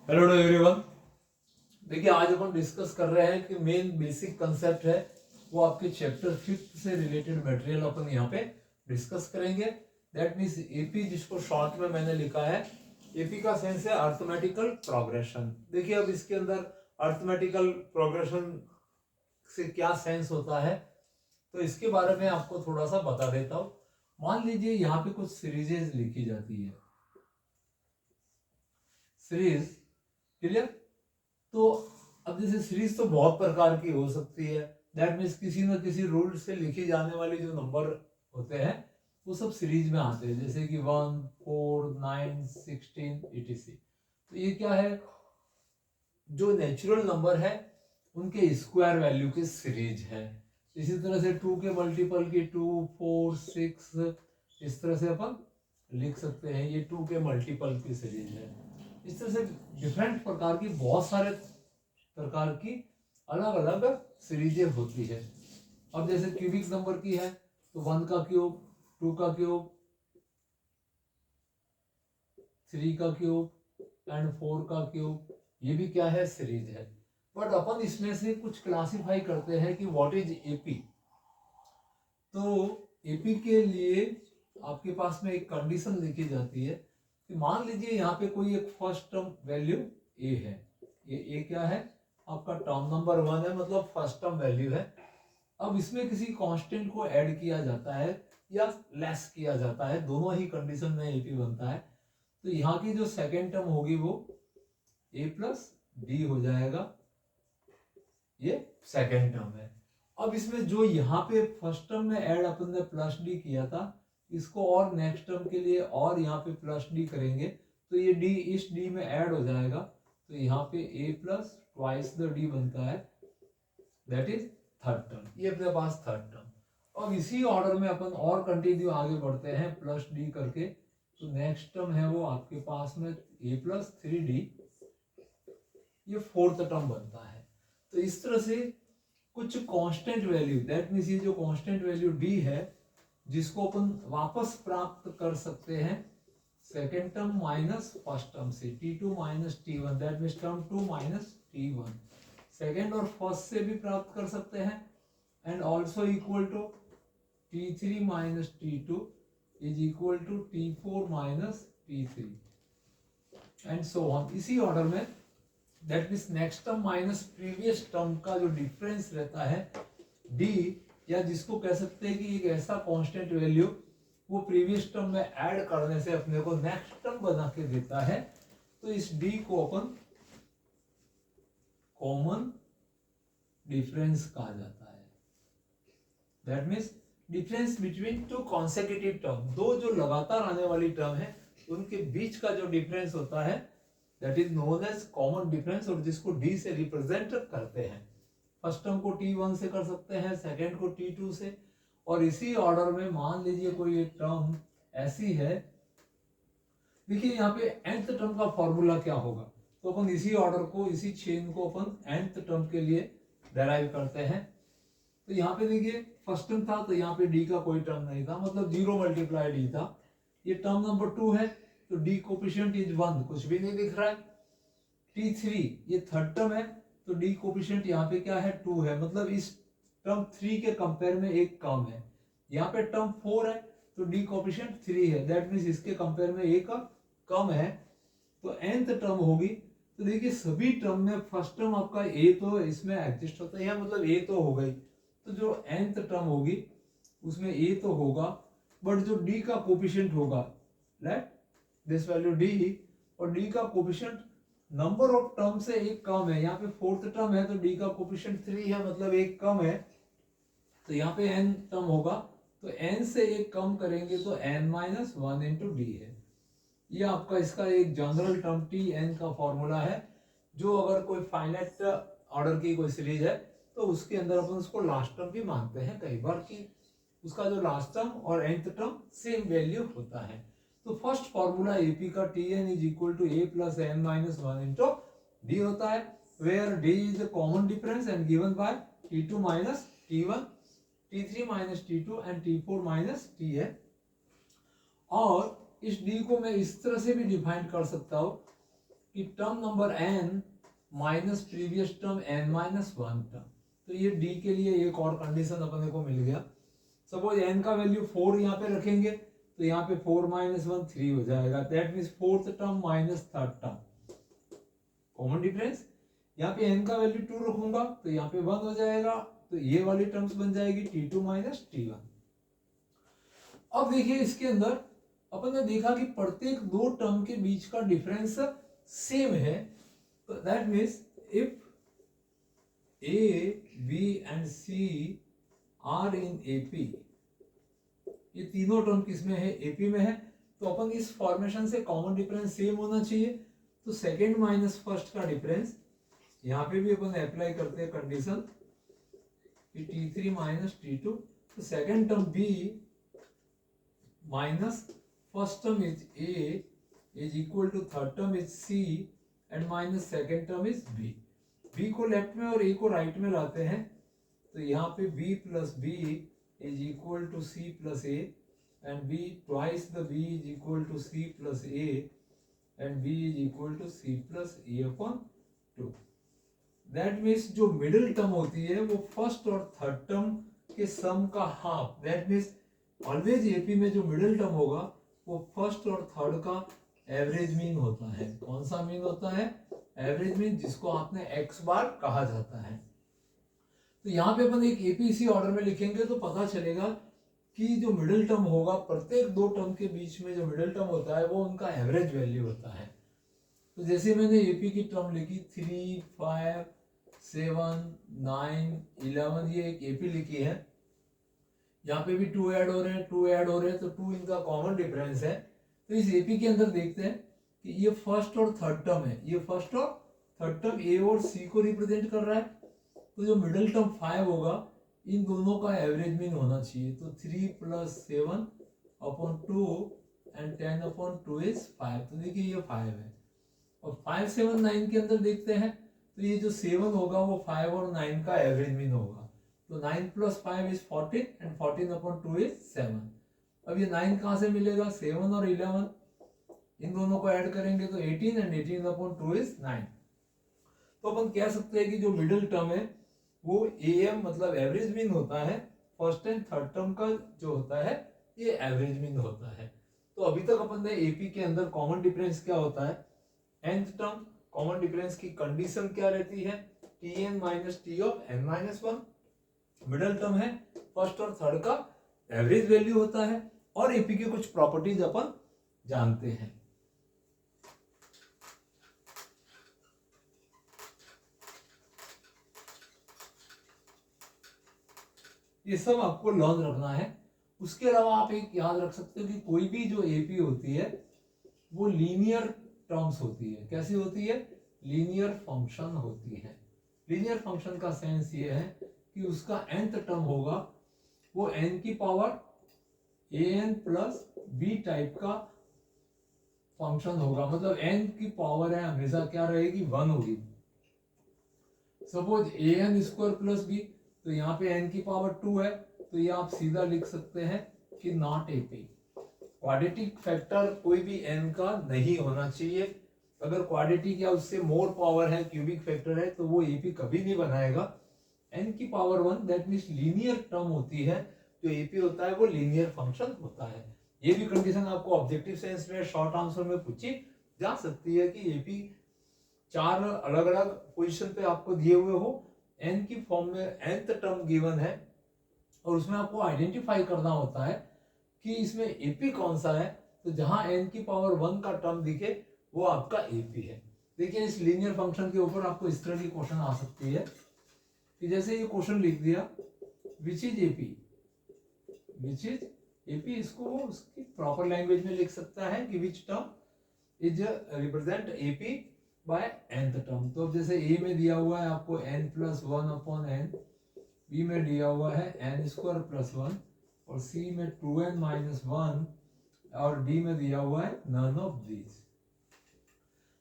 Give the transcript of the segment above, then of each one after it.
Hello to everyone. देखिए आज अपन discuss कर रहे हैं कि मेन बेसिक कंसेप्ट है वो आपके चैप्टर 5 से रिलेटेड मटेरियल अपन यहाँ पे डिस्कस करेंगे। दैट मीन्स एपी, जिसको शॉर्ट में मैंने लिखा है एपी का सेंस है अर्थमेटिकल प्रोग्रेशन। देखिए अब इसके अंदर अर्थमेटिकल प्रोग्रेशन से क्या सेंस होता है तो इसके बारे में आपको थोड़ा सा बता देता हूँ। मान लीजिए यहाँ पे कुछ सीरीजेज लिखी जाती है, सीरीज, क्लियर। तो अब जैसे सीरीज तो बहुत प्रकार की हो सकती है, दैट मीन्स किसी न किसी रूल से लिखी जाने वाली जो नंबर होते हैं वो सब सीरीज में आते हैं, जैसे कि 1, 4, 9, 16 etc। तो ये क्या है, जो नेचुरल नंबर है उनके स्क्वायर वैल्यू की सीरीज है। इसी तरह से 2 के मल्टीपल की 2, 4, 6 इस तरह से अपन लिख सकते हैं, ये 2 के मल्टीपल की सीरीज है। इस तरह से डिफरेंट प्रकार की बहुत सारे प्रकार की अलग अलग सीरीजें होती है। अब जैसे क्यूबिक नंबर की है तो 1 का क्यूब, 2 का क्यूब, 3 का क्यूब एंड 4 का क्यूब, ये भी क्या है, सीरीज है। बट अपन इसमें से कुछ क्लासिफाई करते हैं कि व्हाट इज एपी। तो एपी के लिए आपके पास में एक कंडीशन लिखी जाती है कि मान लीजिए यहाँ पे कोई एक फर्स्ट टर्म वैल्यू ए है, ये ए क्या है, आपका टर्म नंबर 1 है, मतलब फर्स्ट टर्म वैल्यू है। अब इसमें किसी कांस्टेंट को ऐड किया जाता है या लेस किया जाता है, दोनों ही कंडीशन में एपी बनता है। तो यहाँ की जो सेकेंड टर्म होगी वो ए प्लस बी हो जाएगा, ये सेकेंड टर्म है। अब इसमें जो यहाँ पे फर्स्ट टर्म में ऐड अपन ने प्लस डी किया था, इसको और नेक्स्ट टर्म के लिए और यहाँ पे प्लस डी करेंगे तो ये डी इस डी में ऐड हो जाएगा। तो यहाँ पे ए प्लस ट्वाइस द डी बनता है, दैट इज थर्ड टर्म, ये अपने पास थर्ड टर्म। अब इसी ऑर्डर में अपन और कंटिन्यू आगे बढ़ते हैं प्लस डी करके। तो नेक्स्ट टर्म है वो आपके पास में ए प्लस 3d, ये फोर्थ टर्म बनता है। तो इस तरह से कुछ कांस्टेंट वैल्यू, दैट मीन्स ये जो कांस्टेंट वैल्यू डी है जिसको अपन वापस प्राप्त कर सकते हैं second term minus first term से, t2 minus t1, that means term 2 minus t1, second और फर्स्ट से भी प्राप्त कर सकते हैं। And also equal to t3 minus t2 is equal to t4 minus t3 and so on, इसी order में। That means next term minus previous term का जो डिफरेंस रहता है डी, या जिसको कह सकते हैं कि एक ऐसा कांस्टेंट वैल्यू वो प्रीवियस टर्म में ऐड करने से अपने को नेक्स्ट टर्म बना के देता है। तो इस डी को अपन कॉमन डिफरेंस कहा जाता है। That means difference between two consecutive term, दो जो लगातार आने वाली टर्म है उनके बीच का जो डिफरेंस होता है that is known as common difference, और जिसको डी से रिप्रेजेंट करते हैं। फर्स्ट टर्म को t1 से कर सकते हैं, सेकेंड को t2 से, और इसी ऑर्डर में मान लीजिए कोई एक टर्म ऐसी है। देखिए यहाँ पे nth टर्म का फॉर्मूला क्या होगा, तो अपन इसी ऑर्डर को, इसी चेन को अपन nth टर्म के लिए डेराइव करते हैं। तो यहाँ पे देखिए फर्स्ट टर्म था तो यहाँ पे डी का कोई टर्म नहीं था, मतलब 0 मल्टीप्लाई डी था। ये टर्म नंबर 2 है तो डी कोफिशिएंट इज 1, कुछ भी नहीं दिख रहा है। t3 ये थर्ड टर्म है तो डी कोफिशिएंट यहाँ पे क्या है, 2 है, मतलब इस टर्म 3 के कंपेयर में एक कम है। यहाँ पे टर्म 4 है तो डी कोफिशिएंट 3 है, दैट मीन्स इसके कंपेयर में एक कम है। तो nth टर्म होगी, तो देखिए सभी टर्म में फर्स्ट टर्म आपका a तो इसमें एग्जिस्ट होता है, मतलब a तो हो गई। तो जो nth टर्म होगी उसमें a तो होगा, बट जो d का कोफिशिएंट होगा, लेट दिस वैल्यू d, और d का कोफिशिएंट नंबर ऑफ टर्म से एक कम है। यहाँ पे फोर्थ टर्म है तो d का कोफिशिएंट 3 है, मतलब एक कम है। तो यहाँ पे n टर्म होगा तो n से एक कम करेंगे तो n माइनस 1 इंटू डी है। ये आपका इसका एक जनरल टर्म tn का फॉर्मूला है, जो अगर कोई फाइनाइट ऑर्डर की कोई सीरीज है तो उसके अंदर अपन उसको लास्ट टर्म भी मानते हैं कई बार कि उसका जो लास्ट टर्म और nth टर्म सेम वैल्यू होता है। तो फर्स्ट फॉर्मूला एपी का tn is equal to a plus n minus 1 into D होता है, where d is the common difference and given by t2 minus t1, t3 minus t2 and t4 minus t है। और इस d को मैं इस तरह से भी डिफाइन कर सकता हूं कि term number n minus previous term n minus 1 term. तो ये d के लिए एक और कंडीशन अपने को मिल गया। सपोज n का वैल्यू 4 यहाँ पे रखेंगे तो यहाँ पे 4 माइनस 1 3 हो जाएगा, that means fourth term minus third term. Common difference, यहाँ पे n का वैल्यू 2 रखूंगा तो यहाँ पे 1 हो जाएगा, तो ये वाली टर्म्स बन जाएगी t2 माइनस t1। अब देखिए इसके अंदर अपन ने देखा कि प्रत्येक दो टर्म के बीच का डिफरेंस सेम है, तो that means if a b and c are in AP, ये तीनों टर्म किसमें है, AP में है, तो अपन इस फॉर्मेशन से कॉमन डिफरेंस सेम होना चाहिए। तो सेकंड माइनस फर्स्ट का डिफरेंस यहाँ पे भी अपन अप्लाई करते हैं कंडीशन कि T3 माइनस T2, तो second term B minus first term is A is equal to third term is C and minus second term is B। B को left में और A को राइट में लाते हैं, तो यहाँ पे B plus B is equal to C plus A and B twice the B is equal to C plus A and B is equal to C plus A upon 2। That means जो middle term होती है वो first और third term के सम का half. That means always AP में जो middle term होगा वो फर्स्ट और थर्ड का एवरेज मीन होता है। कौन सा मीन होता है, एवरेज मीन, जिसको आपने x बार कहा जाता है। तो यहाँ पे अपन एक APC ऑर्डर में लिखेंगे तो पता चलेगा कि जो मिडिल टर्म होगा, प्रत्येक दो टर्म के बीच में जो मिडिल टर्म होता है वो उनका एवरेज वैल्यू होता है। तो जैसे मैंने AP की टर्म लिखी 3, 5, 7, 9, 11, ये एक AP लिखी है, यहाँ पे भी 2 ऐड हो रहे हैं, 2 ऐड हो रहे हैं, तो 2 इनका कॉमन डिफरेंस है। तो इस AP के अंदर देखते हैं कि ये फर्स्ट और थर्ड टर्म है, ये फर्स्ट और थर्ड टर्म A और C को रिप्रेजेंट कर रहा है, तो जो मिडिल टर्म 5 होगा इन दोनों का एवरेज मीन होना चाहिए। तो 3 plus 7 upon 2 and 10 upon 2 is 5। तो देखिए ये 5 है। और 5, 7, 9 के अंदर देखते हैं तो ये जो 7 होगा वो 5 और 9 का एवरेज मीन होगा। तो 9 plus 5 is 14 and 14 upon 2 is 7। अब ये 9 कहाँ से मिलेगा, 7 और 11 इन दोनों को ऐड करेंगे तो 18 एंड 18 अपॉन 2 इज 9। तो अपन कह सकते हैं कि जो मिडिल टर्म है वो AM मतलब एवरेज मीन होता है, फर्स्ट एंड थर्ड टर्म का जो होता है ये एवरेज मीन होता है। तो अभी तक अपन ने AP के अंदर कॉमन डिफरेंस क्या होता है, nth टर्म कॉमन डिफरेंस की कंडीशन क्या रहती है, Tn minus T of n minus 1। Middle term है फर्स्ट और थर्ड का एवरेज वैल्यू होता है, और AP की कुछ प्रॉपर्टीज अपन जानते हैं। ये सब आपको लर्न रखना है। उसके अलावा आप एक याद रख सकते हो कि कोई भी जो AP होती है वो लीनियर टर्म्स होती है। कैसी होती है, लीनियर फंक्शन होती है। लीनियर फंक्शन का सेंस ये है कि उसका nth टर्म होगा वो n की power an plus b type का फंक्शन होगा, मतलब n की पावर है हमेशा क्या रहेगी, 1 होगी। Suppose an square plus b, तो यहाँ पे n की पावर 2 है, तो ये आप सीधा लिख सकते हैं कि नॉट AP। क्वाड्रेटिक फैक्टर कोई भी n का नहीं होना चाहिए। अगर क्वाड्रेटिक या उससे मोर पावर है, क्यूबिक फैक्टर है, तो वो AP कभी नहीं बनाएगा। n की power 1 that means linear term होती है, जो AP होता है वो लीनियर फंक्शन होता है। ये भी कंडीशन आपको ऑब्जेक्टिव सेंस में शॉर्ट आंसर में पूछी जा सकती है कि AP 4 अलग अलग पोजीशन पे आपको दिए हुए हो, n की फॉर्म में nth टर्म गिवन है, और उसमें आपको आइडेंटिफाई करना होता है कि इसमें AP कौन सा है। तो जहां n की पावर 1 का टर्म दिखे वो आपका AP है। देखिए इस लीनियर फंक्शन के ऊपर आपको इस तरह की क्वेश्चन आ सकती है कि जैसे ये क्वेश्चन लिख दिया which is AP, which is AP, इसको वो उसकी प्रॉपर लैंग्वेज में लिख सकता है कि which term is represent AP by nth term. तो जैसे A में दिया हुआ है आपको n plus 1 upon n, B में दिया हुआ है n स्क्वायर प्लस 1, और C में 2n माइनस 1, और D में दिया हुआ है नन ऑफ दीज।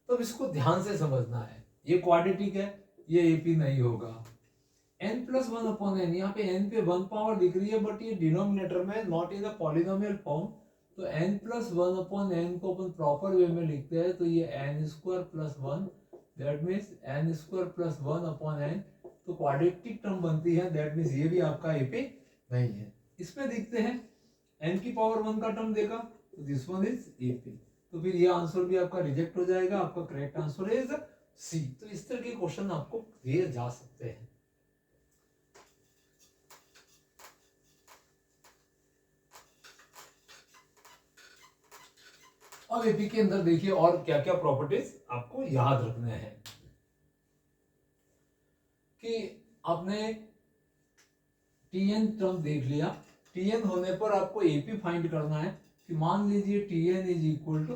तो इसको ध्यान से समझना है, ये क्वाड्रेटिक है, ये AP नहीं होगा। n प्लस 1 अपॉन n, यहाँ पे n पे 1 पावर दिख रही है, बट ये डिनोमिनेटर में not in the polynomial form, तो n plus one upon N को अपन प्रॉपर वे में लिखते हैं तो ये n square plus one, that means n square plus one upon N, तो क्वाड्रेटिक टर्म बनती है, दैट मीन्स ये भी आपका एपी नहीं है। इसमें देखते हैं n की पावर वन का टर्म देगा तो दिस वन इज एपी, तो फिर ये आंसर भी आपका रिजेक्ट हो जाएगा, आपका करेक्ट आंसर इज सी। तो इस तरह के क्वेश्चन आपको दिए जा सकते हैं। अब एपी के अंदर देखिए और क्या क्या प्रॉपर्टीज आपको याद रखने हैं कि आपने टीएन टर्म देख लिया, टीएन होने पर आपको एपी फाइंड करना है कि मान लीजिए TN is equal to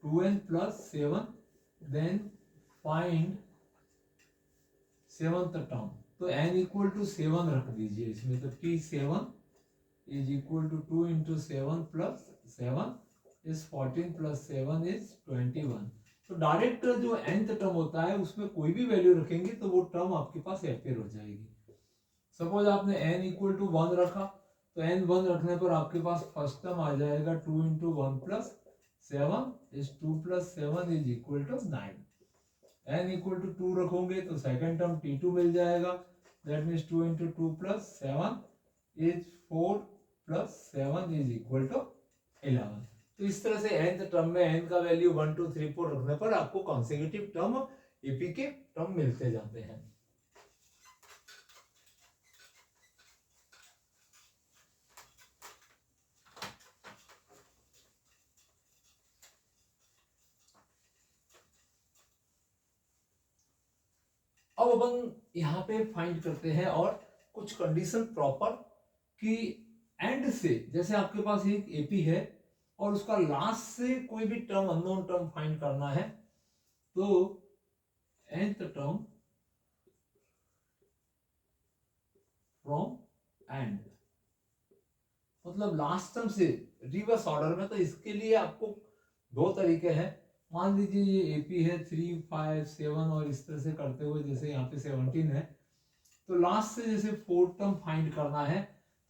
2n plus 7, then find seventh term, तो n इक्वल टू 7 रख दीजिए इसमें, तो t7 is equal to 2 into 7 plus 7 is 14 plus 7 is 21। तो डायरेक्ट जो nth टर्म होता है उसमें कोई भी वैल्यू रखेंगे तो वो टर्म आपके पास अपेयर हो जाएगी। सपोज आपने n इक्वल टू 1 रखा तो n 1 रखने पर आपके पास फर्स्ट टर्म आ जाएगा 2 into 1 plus 7 is 2 plus 7 is equal to 9। n equal to 2 रखोगे तो सेकंड टर्म t2 मिल जाएगा, that means 2 into 2 plus 7 is 4 plus 7 is equal to 11। तो इस तरह से nth टर्म में n का वैल्यू 1 2 3 4 रखने पर आपको कॉन्सेक्यूटिव टर्म एपी के टर्म मिलते जाते हैं। अब अपन यहाँ पे फाइंड करते हैं और कुछ कंडीशन प्रॉपर कि एंड से, जैसे आपके पास एक एपी है और उसका लास्ट से कोई भी टर्म अननोन टर्म फाइंड करना है, तो nth टर्म फ्रॉम एंड, मतलब लास्ट टर्म से रिवर्स ऑर्डर में। तो इसके लिए आपको दो तरीके हैं। मान लीजिए ये एपी है 3 5 7 और इस तरह से करते हुए जैसे यहाँ पे 17 है, तो लास्ट से जैसे फोर्थ टर्म फाइंड करना है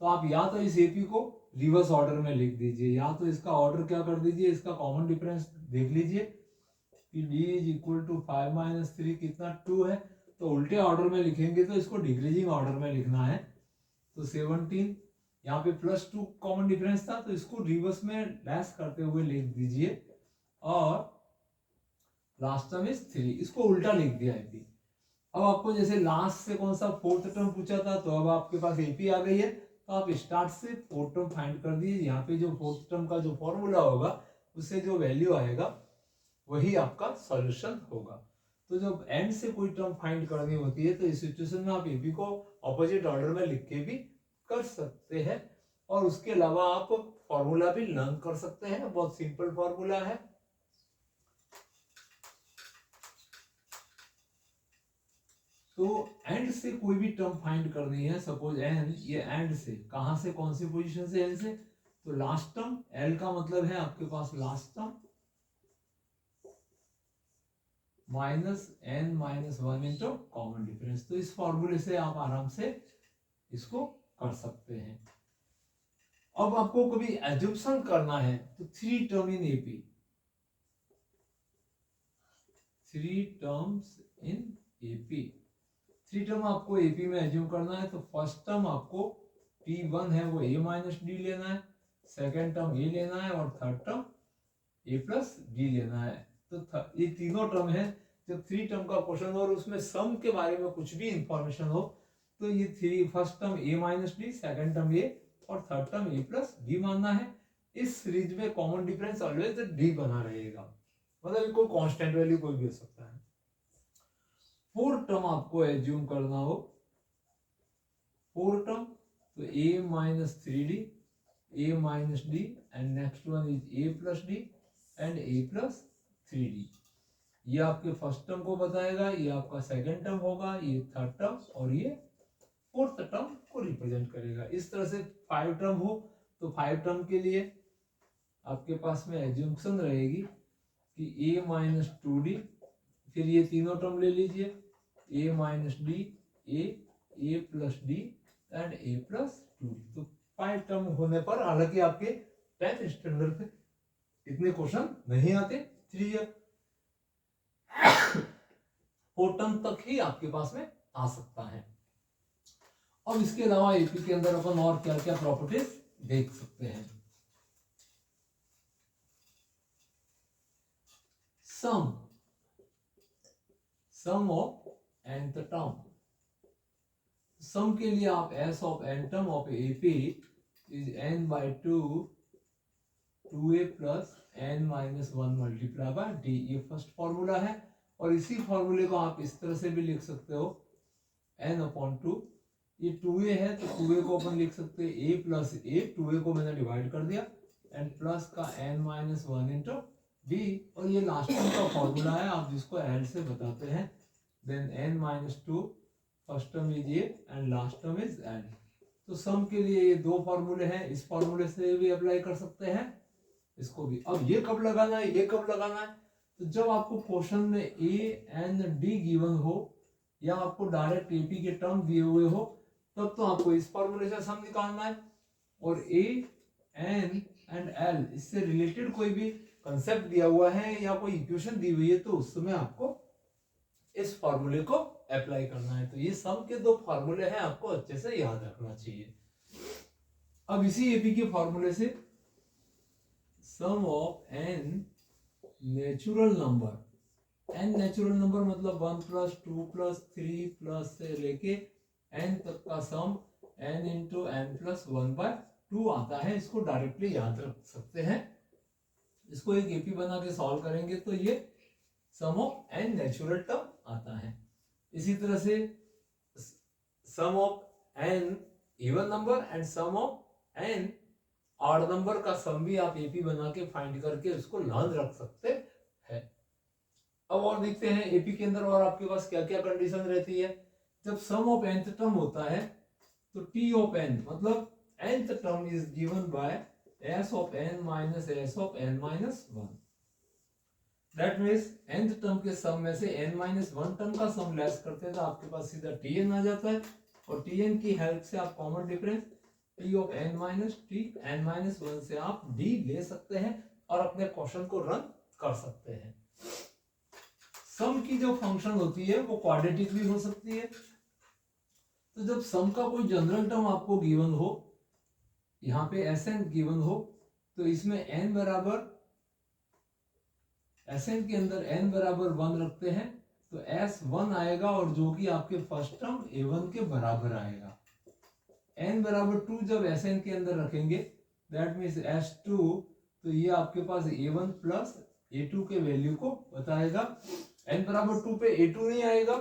तो आप या तो इस एपी को रिवर्स ऑर्डर में लिख दीजिए या तो इसका ऑर्डर क्या कर दीजिए, इसका कॉमन डिफरेंस देख लीजिए कि d is equal to 5 minus 3 कितना 2 है, तो उल्टे ऑर्डर में लिखेंगे तो इसको डिक्रीजिंग ऑर्डर में लिखना है। तो 17 यहाँ पे प्लस 2 कॉमन डिफरेंस था तो इसको रिवर्स में लेस करते हुए लिख दीजिए और लास्ट टर्म इज 3, इसको उल्टा लिख दिया एपी। अब आपको जैसे लास्ट से कौन सा फोर्थ टर्म पूछा था तो अब आपके पास एपी आ गई है, तो आप स्टार्ट से फोर्थ टर्म फाइंड कर दिए। यहाँ पे जो फोर्थ टर्म का जो फॉर्मूला होगा उससे जो वैल्यू आएगा वही आपका सॉल्यूशन होगा। तो जब एंड से कोई टर्म फाइंड करनी होती है तो इस सिचुएशन में आप एपी को ऑपोजिट ऑर्डर में लिख के भी कर सकते हैं और उसके अलावा आप फॉर्मूला भी लर्न कर सकते हैं, बहुत सिंपल फॉर्मूला है। तो एंड से कोई भी टर्म फाइंड करनी है, सपोज एन, ये एंड से कहां से, कौन सी पोजीशन से, एन से, तो लास्ट टर्म, एल का मतलब है आपके पास last term minus n minus 1 into common difference. तो इस फॉर्मूले से आप आराम से इसको कर सकते हैं। अब आपको कभी एज्यूम्शन करना है तो 3 term in AP, 3 terms in AP, 3 term आपको एपी में एज्यूम करना है। तो फर्स्ट टर्म आपको T1 है वो a माइनस डी लेना है, सेकेंड टर्म a लेना है और third term a plus D लेना है। तो ये तीनों टर्म है। जब 3 टर्म का क्वेश्चन और उसमें सम के बारे में कुछ भी इंफॉर्मेशन हो तो ये 3, first term a minus D, second term a और third term a plus D मानना है। इस सीरीज में कॉमन डिफरेंस ऑलवेज डी बना रहेगा, मतलब कोई कांस्टेंट वैल्यू कोई भी हो सकता है। फोर्थ टर्म आपको एज्यूम करना हो, फोर्थ टर्म तो a minus 3d, a minus D and next one is a plus D and a plus 3d। ये आपके फर्स्ट टर्म को बताएगा, ये आपका सेकंड टर्म होगा, ये थर्ड टर्म और ये फोर्थ टर्म को रिप्रेजेंट करेगा। इस तरह से 5 टर्म हो तो 5 टर्म के लिए आपके पास में एज्यूम्पशन रहेगी कि a माइनस 2d, फिर ये तीनों टर्म ले लीजिए, a minus D, a plus D and a plus 2d। तो 5 टर्म होने पर, हालांकि आपके 10th स्टैंडर्ड पे इतने क्वेश्चन नहीं आते 3 ईयर 4 टर्म तक ही आपके पास में आ सकता है। अब इसके अलावा एपी के अंदर अपन और क्या क्या प्रॉपर्टीज देख सकते हैं। सम ऑफ nth टर्म, सम के लिए आप s of n term of AP is n by 2 2a plus n minus 1 multiply by d, ये फर्स्ट फॉर्मूला है। और इसी फॉर्मूले को आप इस तरह से भी लिख सकते हो n अपॉन 2, ये 2a है तो 2a को अपन लिख सकते हैं a प्लस a, 2a को मैंने डिवाइड कर दिया एंड प्लस का n माइनस 1 इंटू d, और ये लास्ट टर्म का फॉर्मूला है आप जिसको l से बताते हैं। Then n minus 2 first term is ये and last term is l। तो सम के लिए ये दो फॉर्मूले हैं, इस फॉर्मूले से भी अप्लाई कर सकते हैं, इसको भी। अब ये कब लगाना है, ये कब लगाना है, तो जब आपको क्वेश्चन में a n d गिवन हो या आपको डायरेक्ट एपी के टर्म दिए हुए हो, तब तो आपको इस फॉर्मूले से सम निकालना है। और a n एंड l इससे रिलेटेड कोई भी कंसेप्ट दिया हुआ है या कोई इक्वेशन दी हुई है तो उस समय आपको इस फॉर्मूले को अप्लाई करना है। तो ये सम के दो फॉर्मूले हैं, आपको अच्छे से याद रखना चाहिए। अब इसी एपी के फॉर्मूले से sum of n natural number, n natural number मतलब 1 प्लस 2 प्लस 3 प्लस से लेके n तक का sum n into n plus 1 by 2 आता है। इसको डायरेक्टली याद रख सकते हैं, इसको एक एपी बना के सॉल्व करेंगे तो ये sum of n natural term आता है। इसी तरह से sum of n even number and sum of n odd number का सम भी आप एपी बना के फाइंड करके उसको याद रख सकते हैं। अब और देखते हैं एपी के अंदर और आपके पास क्या क्या कंडीशन रहती है। जब सम ऑफ nth टर्म होता है तो t ऑफ n मतलब nth term is given by s of n minus s of n minus 1। That means nth term के सम में से n माइनस 1 टर्म का सम लेस करते हैं तो आपके पास सीधा tn आ जाता है, और tn की हेल्प से आप common difference t of n minus t n minus 1 से आप d ले सकते हैं और अपने क्वेश्चन को रन कर सकते हैं। सम की जो फंक्शन होती है वो क्वाड्रेटिक भी हो सकती है। तो जब सम का कोई जनरल टर्म आपको गिवन हो, यहाँ पे Sn गिवन हो, तो इसमें n बराबर Sn के अंदर n बराबर 1 रखते हैं तो S1 आएगा और जो कि आपके फर्स्ट टर्म A1 के बराबर आएगा। n बराबर 2 जब Sn के अंदर रखेंगे दैट मीन्स S2, तो ये आपके पास A1 प्लस A2 के वैल्यू को बताएगा। n बराबर 2 पे A2 नहीं आएगा,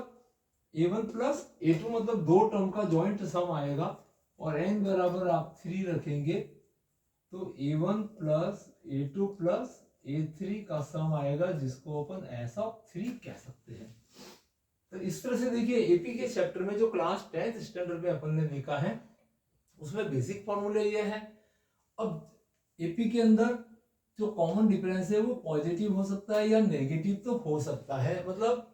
A1 प्लस A2 मतलब दो टर्म का जॉइंट सम आएगा, और n बराबर आप 3 रखेंगे तो A1 plus A2 plus A3 का सम आएगा, जिसको अपन S ऑफ 3 कह सकते हैं। तो इस तरह से देखिए एपी के चैप्टर में जो क्लास 10th स्टैंडर्ड में अपन ने देखा है उसमें बेसिक फॉर्मूले ये है। अब एपी के अंदर जो कॉमन डिफरेंस है वो पॉजिटिव हो सकता है या नेगेटिव तो हो सकता है, मतलब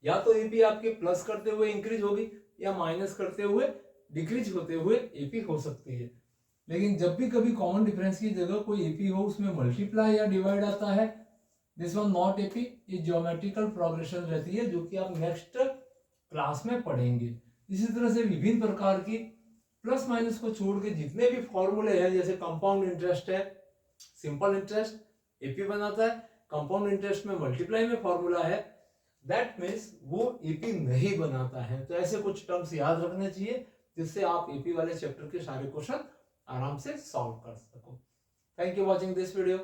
या तो एपी आपके प्लस करते हुए इंक्रीज होगी या माइनस करते हुए डिक्रीज होते हुए एपी हो सकती है। लेकिन जब भी कभी कॉमन डिफरेंस की जगह कोई एपी हो उसमें मल्टीप्लाई या डिवाइड आता है, दिस वन नॉट एपी, ये ज्योमेट्रिकल प्रोग्रेशन रहती है जो कि आप नेक्स्ट क्लास में पढ़ेंगे। इसी तरह से विभिन्न प्रकार की प्लस माइनस को छोड़ के जितने भी फॉर्मूले हैं, जैसे कंपाउंड इंटरेस्ट है, सिंपल इंटरेस्ट एपी बनाता है, कंपाउंड इंटरेस्ट में मल्टीप्लाई में फॉर्मूला है, दैट मीन्स वो एपी नहीं बनाता है। तो ऐसे कुछ टर्म्स याद रखने चाहिए जिससे आप एपी वाले चैप्टर के सारे क्वेश्चन आराम से सॉल्व कर सको। Thank you watching this video.